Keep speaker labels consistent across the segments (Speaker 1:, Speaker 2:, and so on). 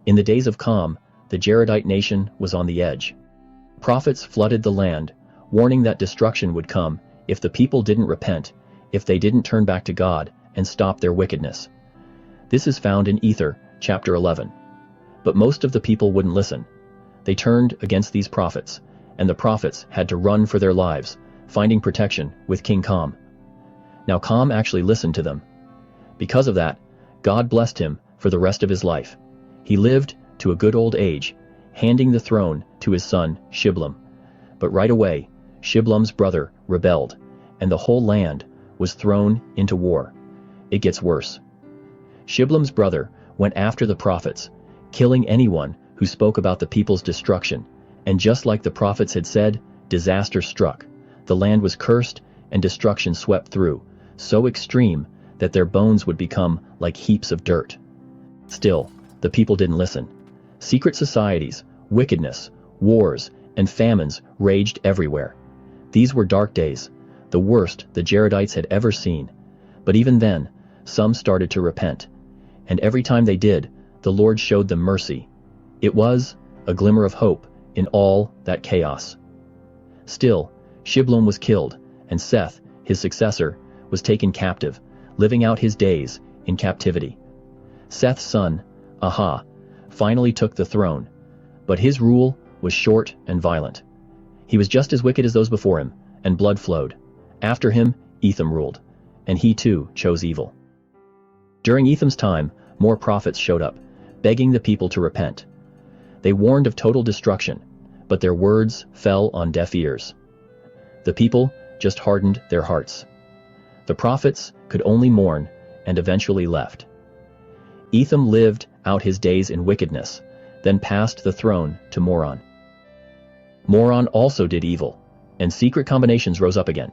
Speaker 1: In the days of calm, the Jaredite nation was on the edge. Prophets flooded the land, warning that destruction would come if the people didn't repent, if they didn't turn back to God and stop their wickedness. This is found in Ether, chapter 11. But most of the people wouldn't listen. They turned against these prophets, and the prophets had to run for their lives, finding protection with King Calm. Now Calm actually listened to them. Because of that, God blessed him for the rest of his life. He lived to a good old age, handing the throne to his son, Shiblam. But right away, Shiblam's brother rebelled, and the whole land was thrown into war. It gets worse. Shiblam's brother went after the prophets, killing anyone who spoke about the people's destruction, and just like the prophets had said, disaster struck. The land was cursed, and destruction swept through, so extreme that their bones would become like heaps of dirt. Still, the people didn't listen. Secret societies, wickedness, wars, and famines raged everywhere. These were dark days, the worst the Jaredites had ever seen. But even then, some started to repent. And every time they did, the Lord showed them mercy. It was a glimmer of hope in all that chaos. Still, Shiblam was killed, and Seth, his successor, was taken captive, living out his days in captivity. Seth's son, Aha, finally took the throne, but his rule was short and violent. He was just as wicked as those before him, and blood flowed. After him, Etham ruled, and he too chose evil. During Etham's time, more prophets showed up, begging the people to repent. They warned of total destruction, but their words fell on deaf ears. The people just hardened their hearts. The prophets could only mourn and eventually left. Etham lived out his days in wickedness, then passed the throne to Moron. Moron also did evil, and secret combinations rose up again.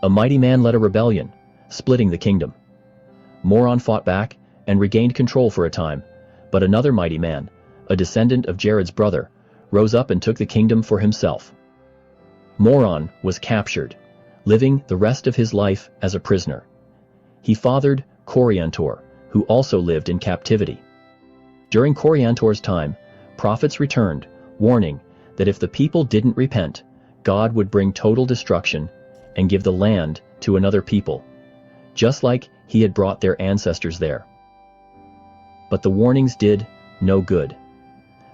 Speaker 1: A mighty man led a rebellion, splitting the kingdom. Moron fought back and regained control for a time, but another mighty man, a descendant of Jared's brother, rose up and took the kingdom for himself. Moron was captured, living the rest of his life as a prisoner. He fathered Coriantor, who also lived in captivity. During Coriantor's time, prophets returned, warning that if the people didn't repent, God would bring total destruction and give the land to another people, just like he had brought their ancestors there. But the warnings did no good.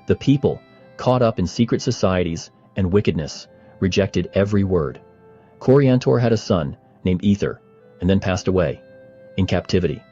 Speaker 1: The people, caught up in secret societies and wickedness, rejected every word. Coriantor had a son named Ether, and then passed away in captivity.